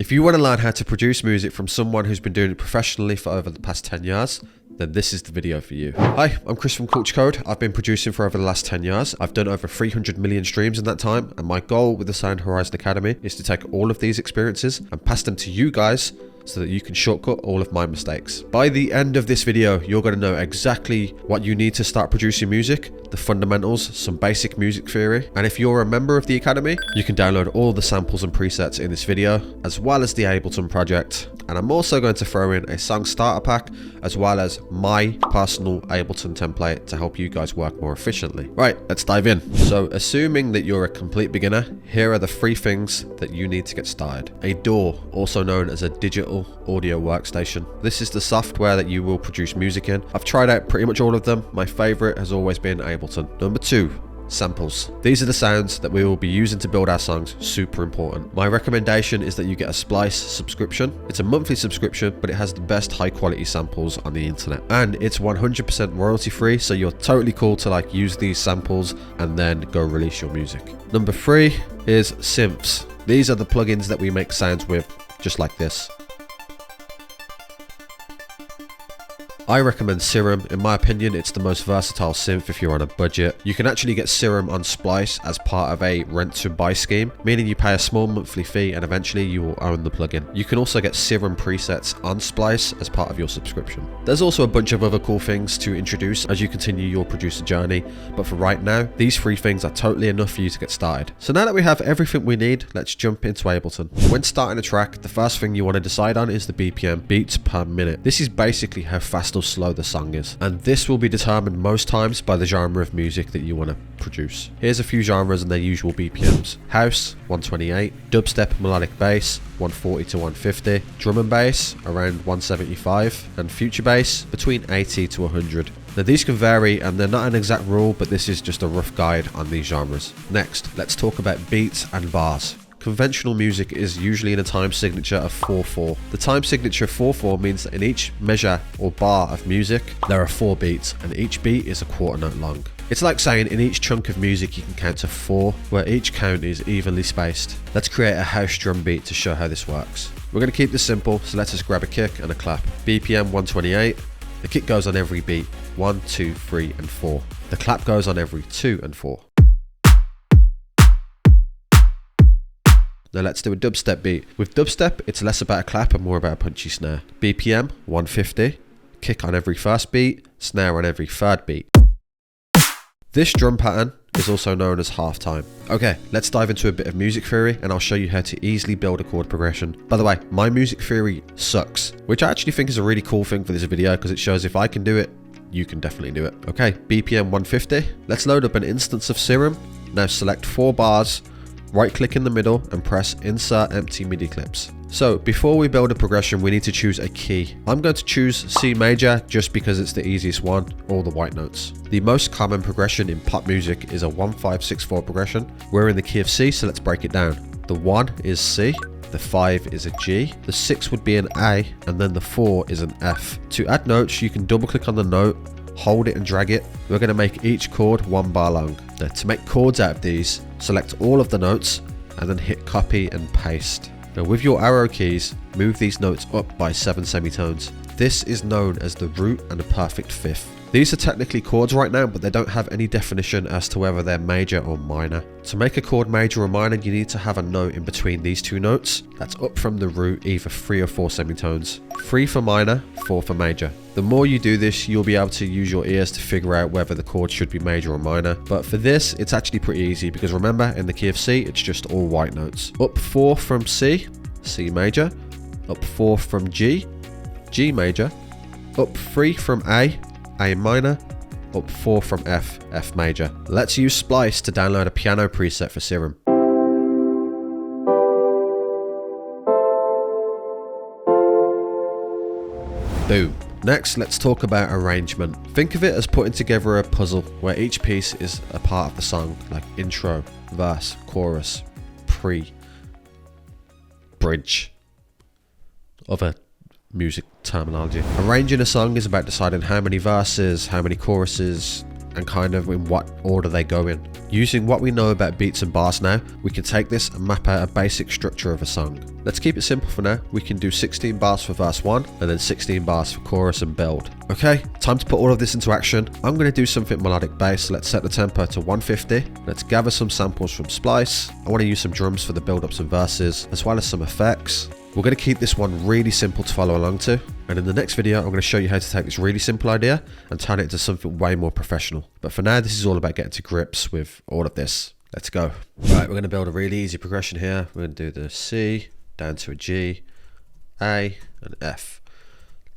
If you want to learn how to produce music from someone who's been doing it professionally for over the past 10 years, then this is the video for you. Hi, I'm Chris from Culture Code. I've been producing for over the last 10 years. I've done over 300 million streams in that time, and my goal with the Sound Horizon Academy is to take all of these experiences and pass them to you guys so that you can shortcut all of my mistakes. By the end of this video, you're going to know exactly what you need to start producing music, the fundamentals, some basic music theory, and if you're a member of the Academy, you can download all the samples and presets in this video, as well as the Ableton project. And I'm also going to throw in a song starter pack, as well as my personal Ableton template to help you guys work more efficiently. Right, let's dive in. So assuming that you're a complete beginner, here are the 3 things that you need to get started. A DAW, also known as a digital audio workstation. This is the software that you will produce music in. I've tried out pretty much all of them. My favorite has always been Ableton. Number 2, samples. These are the sounds that we will be using to build our songs. Super important. My recommendation is that you get a Splice subscription. It's a monthly subscription, but it has the best high quality samples on the internet, and it's 100% royalty free, so you're totally cool to use these samples and then go release your music. Number 3 is synths. These are the plugins that we make sounds with, just like this. I recommend Serum. In my opinion, it's the most versatile synth if you're on a budget. You can actually get Serum on Splice as part of a rent to buy scheme, meaning you pay a small monthly fee and eventually you will own the plugin. You can also get Serum presets on Splice as part of your subscription. There's also a bunch of other cool things to introduce as you continue your producer journey, but for right now, these 3 things are totally enough for you to get started. So now that we have everything we need, let's jump into Ableton. When starting a track, the first thing you want to decide on is the BPM, beats per minute. This is basically how fast or slow the song is, and this will be determined most times by the genre of music that you want to produce. Here's a few genres and their usual BPMs. House, 128, dubstep melodic bass, 140 to 150, drum and bass, around 175, and future bass, between 80 to 100. Now these can vary and they're not an exact rule, but this is just a rough guide on these genres. Next, let's talk about beats and bars. Conventional music is usually in a time signature of 4/4. The time signature 4/4 means that in each measure or bar of music, there are 4 beats, and each beat is a quarter note long. It's like saying in each chunk of music you can count to 4, where each count is evenly spaced. Let's create a house drum beat to show how this works. We're going to keep this simple, so let's just grab a kick and a clap. BPM 128. The kick goes on every beat, 1, 2, 3, and 4. The clap goes on every 2 and 4. Now let's do a dubstep beat. With dubstep, it's less about a clap and more about a punchy snare. BPM 150, kick on every first beat, snare on every third beat. This drum pattern is also known as halftime. Okay, let's dive into a bit of music theory and I'll show you how to easily build a chord progression. By the way, my music theory sucks, which I actually think is a really cool thing for this video because it shows if I can do it, you can definitely do it. Okay, BPM 150. Let's load up an instance of Serum. Now select 4 bars, right click in the middle and press insert empty MIDI clips. So before we build a progression, we need to choose a key. I'm going to choose C major just because it's the easiest one, all the white notes. The most common progression in pop music is a 1-5-6-4 progression. We're in the key of C, so let's break it down. The 1 is C, the 5 is a G, the 6 would be an A, and then the 4 is an F. To add notes, you can double click on the note, hold it and drag it. We're going to make each chord 1 bar long. Now to make chords out of these, select all of the notes and then hit copy and paste. Now with your arrow keys, move these notes up by 7 semitones. This is known as the root and a perfect fifth. These are technically chords right now, but they don't have any definition as to whether they're major or minor. To make a chord major or minor, you need to have a note in between these 2 notes that's up from the root, either 3 or 4 semitones. 3 for minor, 4 for major. The more you do this, you'll be able to use your ears to figure out whether the chord should be major or minor. But for this, it's actually pretty easy because remember, in the key of C, it's just all white notes. Up 4 from C, C major. Up 4 from G, G major. Up 3 from A minor. Up 4 from F, F major. Let's use Splice to download a piano preset for Serum. Boom. Next, let's talk about arrangement. Think of it as putting together a puzzle where each piece is a part of the song, like intro, verse, chorus, pre, bridge, other music terminology. Arranging a song is about deciding how many verses, how many choruses, and kind of in what order they go in. Using what we know about beats and bars now, we can take this and map out a basic structure of a song. Let's keep it simple for now. We can do 16 bars for verse 1 and then 16 bars for chorus and build. Okay, time to put all of this into action. I'm going to do something melodic bass. Let's set the tempo to 150. Let's gather some samples from Splice. I want to use some drums for the build-ups and verses, as well as some effects. We're going to keep this one really simple to follow along to, and in the next video I'm going to show you how to take this really simple idea and turn it into something way more professional. But for now, this is all about getting to grips with all of this. Let's go. Right, we're going to build a really easy progression here. We're going to do the C, down to a G, A, and F.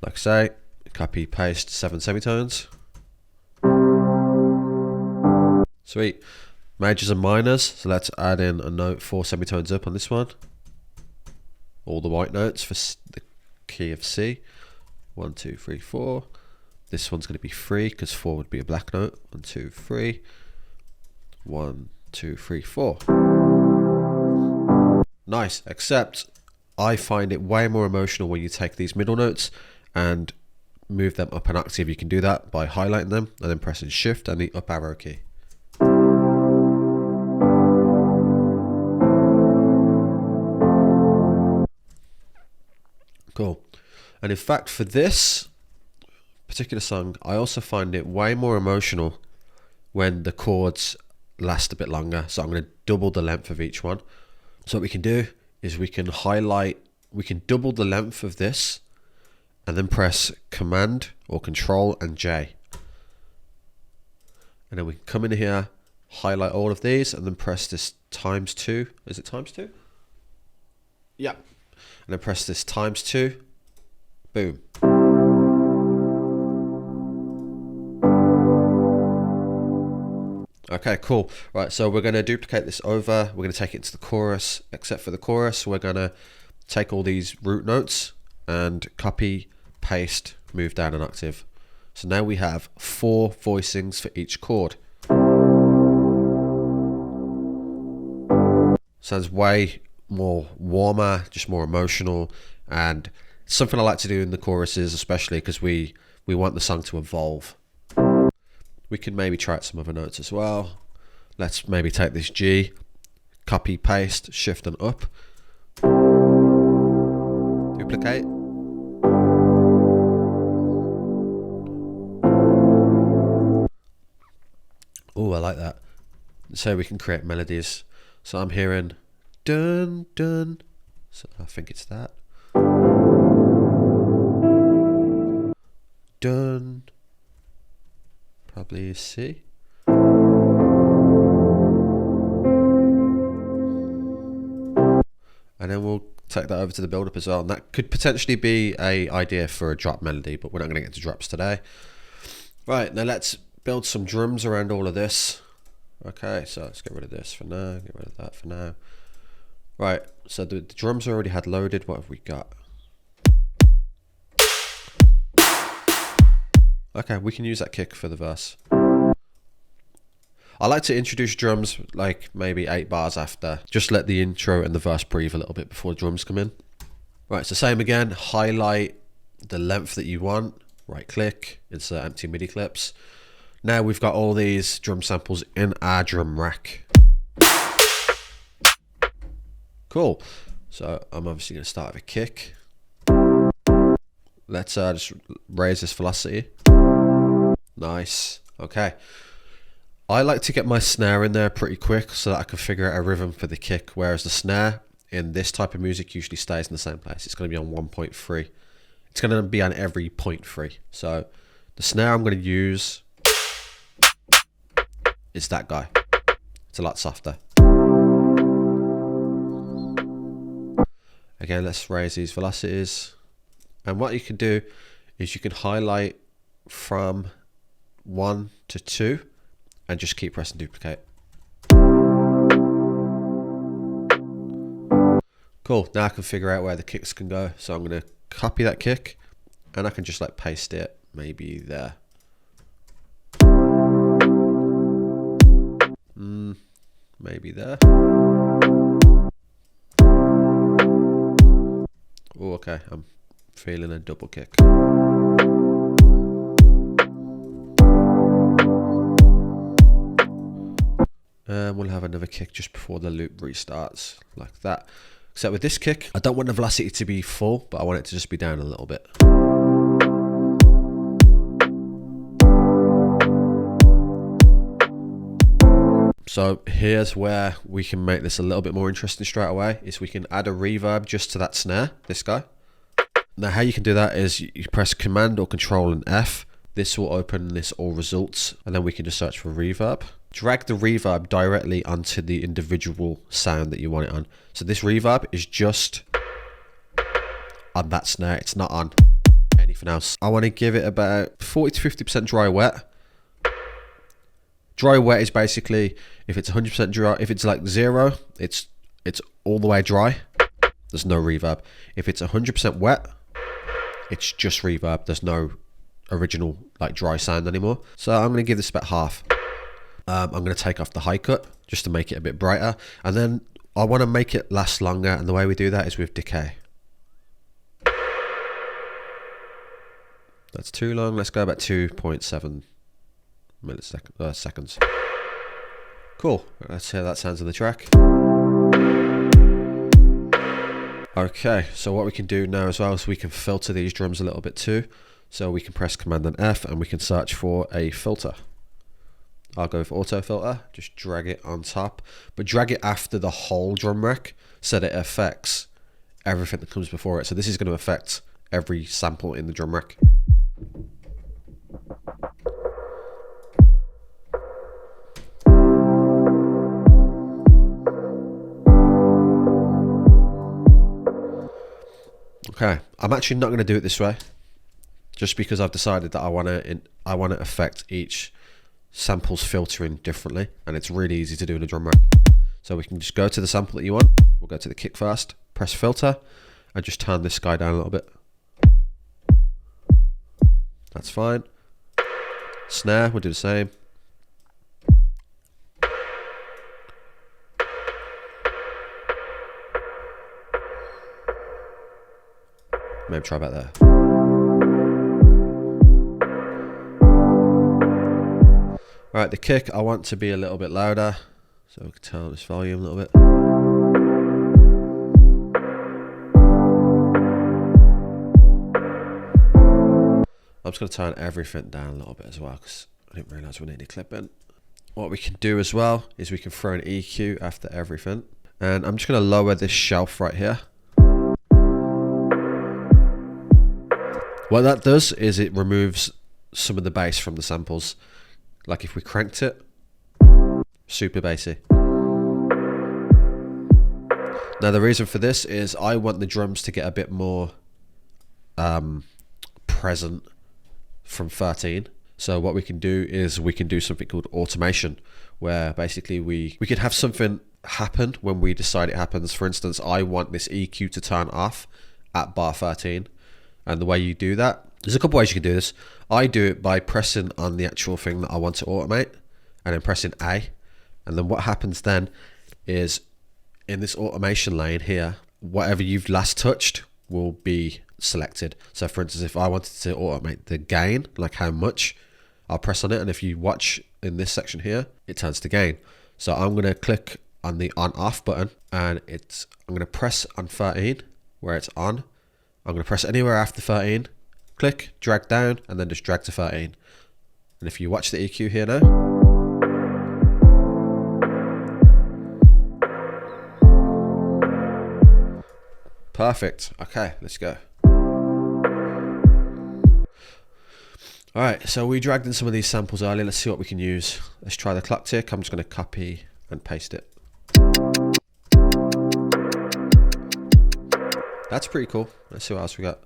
Like I say, copy, paste 7 semitones. Sweet. Majors and minors, so let's add in a note 4 semitones up on this one. All the white notes for the key of C. 1, 2, 3, 4. This one's going to be 3 because 4 would be a black note. 1, 2, 3. 1, 2, 3, 4. Nice, except I find it way more emotional when you take these middle notes and move them up an octave. You can do that by highlighting them and then pressing Shift and the up arrow key. Cool. And in fact, for this particular song, I also find it way more emotional when the chords last a bit longer. So I'm going to double the length of each one. So what we can do is we can double the length of this and then press Command or Control and J. And then we can come in here, highlight all of these and then press this ×2. Is it ×2? Yeah. And then press this ×2, boom. Okay, cool. Right, so we're going to duplicate this over. We're going to take it into the chorus. Except for the chorus, we're going to take all these root notes and copy, paste, move down an octave. So now we have 4 voicings for each chord. Sounds way more warmer, just more emotional, and something I like to do in the choruses, especially because we want the song to evolve. We can maybe try out some other notes as well. Let's maybe take this G, copy, paste, shift and up, duplicate. Oh, I like that. So we can create melodies. So I'm hearing dun dun, so I think it's that. Dun, probably C. And then we'll take that over to the build up as well. And that could potentially be an idea for a drop melody, but we're not going to get to drops today. Right, now let's build some drums around all of this. Okay, so let's get rid of this for now, get rid of that for now. Right, so the drums already had loaded. What have we got? Okay, we can use that kick for the verse. I like to introduce drums like maybe 8 bars after. Just let the intro and the verse breathe a little bit before drums come in. Right, so same again, highlight the length that you want, right click, insert empty MIDI clips. Now we've got all these drum samples in our drum rack. Cool. So I'm obviously going to start with a kick. Let's just raise this velocity. Nice. Okay. I like to get my snare in there pretty quick so that I can figure out a rhythm for the kick, whereas the snare in this type of music usually stays in the same place. It's going to be on 1.3. It's going to be on every 0.3. So the snare I'm going to use is that guy. It's a lot softer. Again, let's raise these velocities. And what you can do is you can highlight from 1 to 2 and just keep pressing duplicate. Cool, now I can figure out where the kicks can go. So I'm going to copy that kick and I can just like paste it maybe there. Maybe there. Oh, okay, I'm feeling a double kick. And we'll have another kick just before the loop restarts, like that. Except with this kick, I don't want the velocity to be full, but I want it to just be down a little bit. So here's where we can make this a little bit more interesting straight away, is we can add a reverb just to that snare, this guy. Now how you can do that is you press Command or Control and F. This will open this all results, and then we can just search for reverb. Drag the reverb directly onto the individual sound that you want it on. So this reverb is just on that snare, it's not on anything else. I want to give it about 40 to 50% dry wet. Dry wet is basically if it's 100% dry, if it's like 0, it's all the way dry, there's no reverb. If it's 100% wet, it's just reverb, there's no original like dry sound anymore. So I'm going to give this about half. I'm going to take off the high cut just to make it a bit brighter, and then I want to make it last longer, and the way we do that is with decay. That's too long. Let's go about 2.7 seconds. Cool. Let's hear that sounds on the track. Okay, so what we can do now as well is we can filter these drums a little bit too. So we can press Command and F and we can search for a filter. I'll go with auto filter, just drag it on top, but drag it after the whole drum rack so that it affects everything that comes before it. So this is going to affect every sample in the drum rack. Okay, I'm actually not going to do it this way, just because I've decided that I want to affect each sample's filtering differently, and it's really easy to do in a drum rack. So we can just go to the sample that you want. We'll go to the kick first, press filter, and just turn this guy down a little bit. That's fine. Snare, we'll do the same. Maybe try about there. Alright, the kick I want to be a little bit louder, so we can turn this volume a little bit. I'm just going to turn everything down a little bit as well, because I didn't realise we needed clipping. What we can do as well is we can throw an EQ after everything, and I'm just going to lower this shelf right here. What that does is it removes some of the bass from the samples. Like if we cranked it, super bassy. Now the reason for this is I want the drums to get a bit more present from 13. So what we can do is we can do something called automation, where basically we could have something happen when we decide it happens. For instance, I want this EQ to turn off at bar 13. And the way you do that, there's a couple ways you can do this. I do it by pressing on the actual thing that I want to automate and then pressing A. And then what happens then is in this automation lane here, whatever you've last touched will be selected. So for instance, if I wanted to automate the gain, like how much, I'll press on it. And if you watch in this section here, it turns to gain. So I'm going to click on the on off button, and I'm going to press on 13 where it's on. I'm going to press anywhere after 13, click, drag down, and then just drag to 13. And if you watch the EQ here now, perfect. Okay, let's go. Alright, so we dragged in some of these samples earlier. Let's see what we can use. Let's try the clock tick. I'm just going to copy and paste it. That's pretty cool. Let's see what else we got.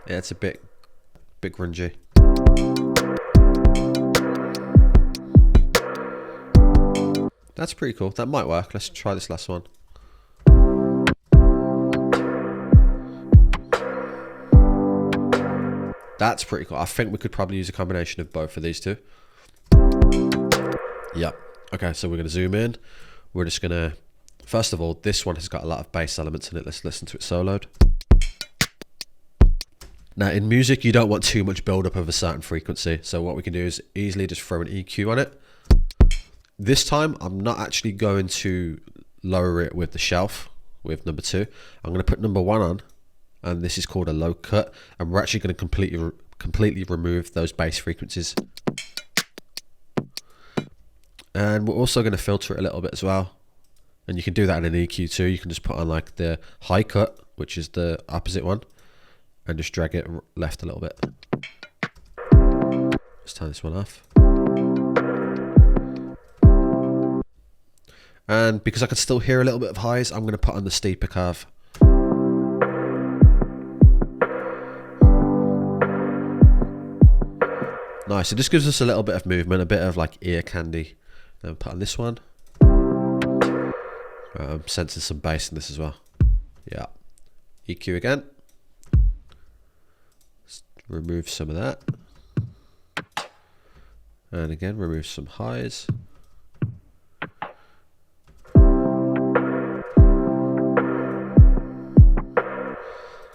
Yeah, it's a bit grungy. That's pretty cool. That might work. Let's try this last one. That's pretty cool. I think we could probably use a combination of both of these two. Yep. Okay, so we're going to zoom in. We're just going to... First of all, this one has got a lot of bass elements in it. Let's listen to it soloed. Now in music, you don't want too much build-up of a certain frequency. So what we can do is easily just throw an EQ on it. This time, I'm not actually going to lower it with the shelf, with number 2. I'm going to put number 1 on, and this is called a low cut. And we're actually going to completely remove those bass frequencies. And we're also going to filter it a little bit as well. And you can do that in an EQ too. You can just put on like the high cut, which is the opposite one, and just drag it left a little bit. Let's turn this one off. And because I can still hear a little bit of highs, I'm going to put on the steeper curve. Nice, it just gives us a little bit of movement, a bit of like ear candy. And put on this one. I'm sensing some bass in this as well. Yeah. EQ again. Let's remove some of that. And again, remove some highs.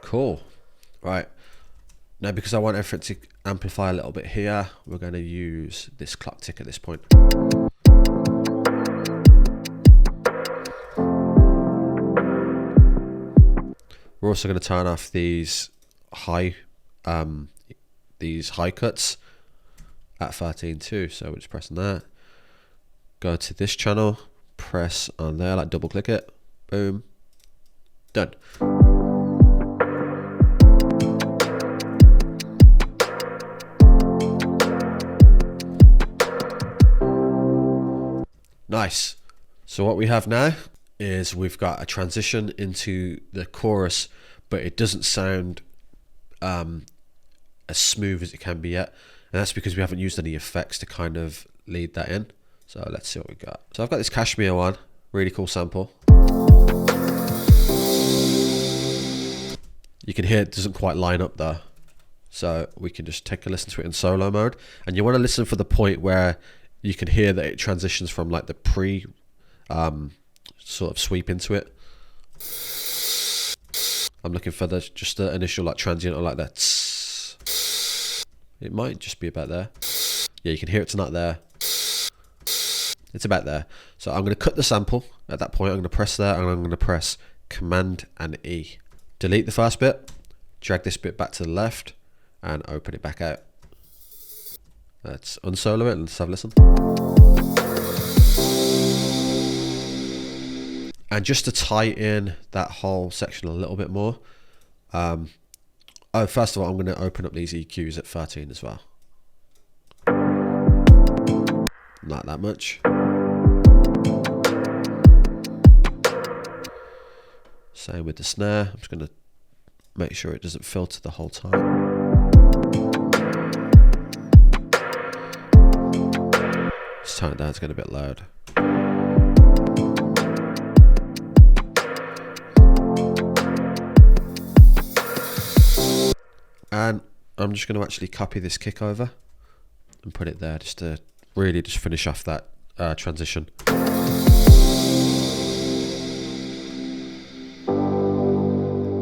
Cool. Right. Now, because I want everything to amplify a little bit here, we're going to use this clock tick at this point. We're also going to turn off these high cuts at 13 too. So we're just pressing that. Go to this channel, press on there, like double click it, boom, done. Nice. So what we have now is we've got a transition into the chorus, but it doesn't sound as smooth as it can be yet. And that's because we haven't used any effects to kind of lead that in. So let's see what we got. So I've got this Cashmere one, really cool sample. You can hear it doesn't quite line up though. So we can just take a listen to it in solo mode. And you want to listen for the point where you can hear that it transitions from like the pre sort of sweep into it. I'm looking for just the initial like transient or like that. It might just be about there. Yeah, you can hear it's not there. It's about there. So I'm going to cut the sample at that point. I'm going to press there and I'm going to press Command and E. Delete the first bit, drag this bit back to the left and open it back out. Let's unsolo it and let's have a listen. And just to tie in that whole section a little bit more, first of all, I'm going to open up these EQs at 13 as well. Not that much. Same with the snare. I'm just going to make sure it doesn't filter the whole time. Just turn it down, it's getting a bit loud. And I'm just going to actually copy this kick over and put it there just to really just finish off that transition.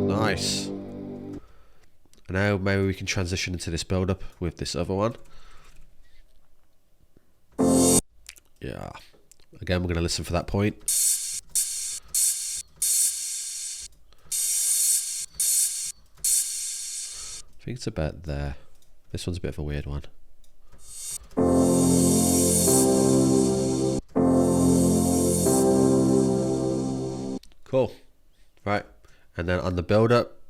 Nice. And now maybe we can transition into this build up with this other one. Yeah. Again, we're going to listen for that point. I think it's about there. This one's a bit of a weird one. Cool. Right. And then on the build up,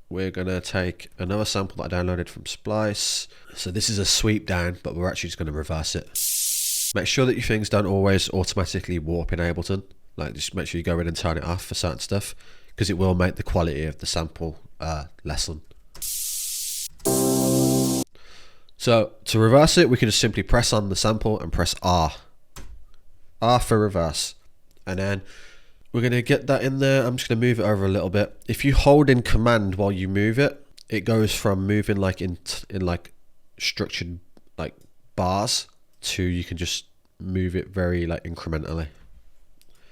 we're going to take another sample that I downloaded from Splice. So this is a sweep down, but we're actually just going to reverse it. Make sure that your things don't always automatically warp in Ableton. Like, just make sure you go in and turn it off for certain stuff, because it will make the quality of the sample lessen. So to reverse it, we can just simply press on the sample and press R. R for reverse. And then we're going to get that in there. I'm just going to move it over a little bit. If you hold in Command while you move it, it goes from moving like in like structured like bars to you can just move it very like incrementally.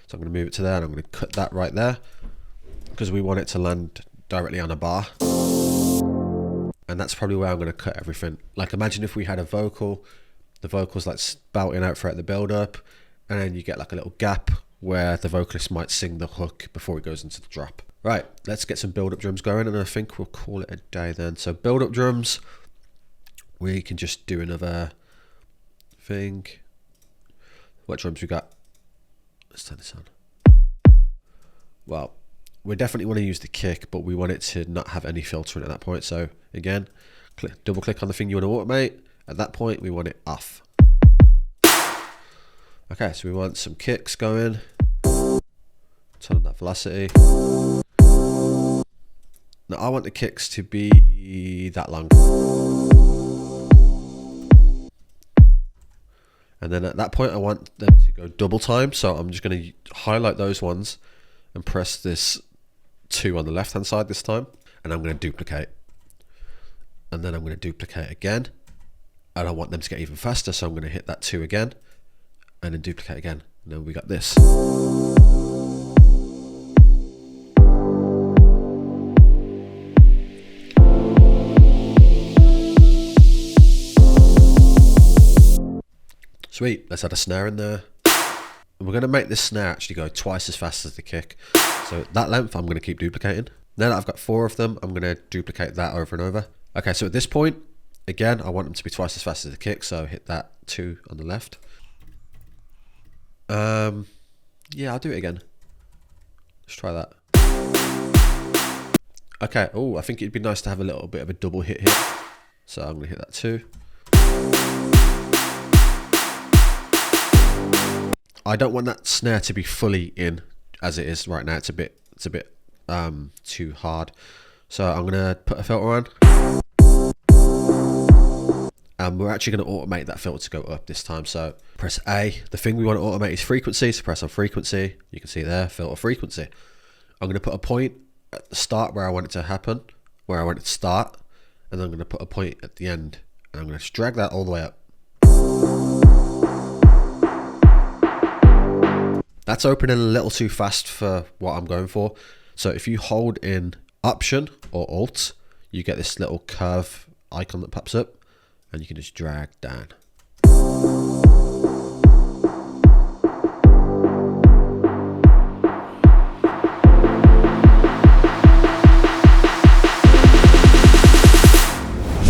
So I'm going to move it to there and I'm going to cut that right there because we want it to land directly on a bar. And that's probably where I'm going to cut everything. Like imagine if we had a vocal, the vocal's like spouting out throughout the build up, and then you get like a little gap where the vocalist might sing the hook before it goes into the drop. Right, let's get some build up drums going, and I think we'll call it a day then. So build up drums, we can just do another thing. What drums we got? Let's turn this on. Well, we definitely want to use the kick, but we want it to not have any filtering at that point. So again, double click on the thing you want to automate. At that point, we want it off. Okay, so we want some kicks going. Turn on that velocity. Now I want the kicks to be that long. And then at that point, I want them to go double time. So I'm just going to highlight those ones and press this 2 on the left hand side this time. And I'm going to duplicate. And then I'm going to duplicate again. And I want them to get even faster. So I'm going to hit that 2 again. And then duplicate again. And then we got this. Sweet, let's add a snare in there. And we're going to make this snare actually go twice as fast as the kick. So that length I'm going to keep duplicating. Now that I've got 4 of them, I'm going to duplicate that over and over. Okay, so at this point, again, I want them to be twice as fast as the kick, so hit that 2 on the left. Yeah, I'll do it again. Let's try that. Okay, oh, I think it'd be nice to have a little bit of a double hit here. So I'm going to hit that 2. I don't want that snare to be fully in as it is right now. It's a bit too hard. So I'm gonna put a filter on. And we're actually gonna automate that filter to go up this time. So press A. The thing we want to automate is frequency. So press on frequency. You can see there, filter frequency. I'm gonna put a point at the start where I want it to happen, where I want it to start, and then I'm gonna put a point at the end. And I'm gonna just drag that all the way up. That's opening a little too fast for what I'm going for. So if you hold in Option or Alt, you get this little curve icon that pops up, and you can just drag down.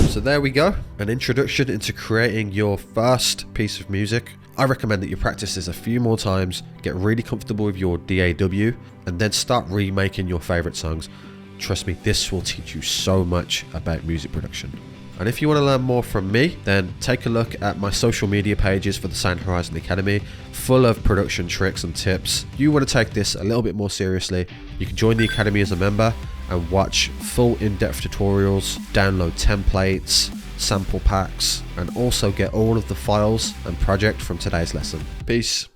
So there we go, an introduction into creating your first piece of music. I recommend that you practice this a few more times, get really comfortable with your DAW, and then start remaking your favorite songs. Trust me, this will teach you so much about music production. And if you want to learn more from me, then take a look at my social media pages for the Sound Horizon Academy, full of production tricks and tips. You want to take this a little bit more seriously, you can join the Academy as a member and watch full in-depth tutorials, download templates, sample packs, and also get all of the files and project from today's lesson. Peace.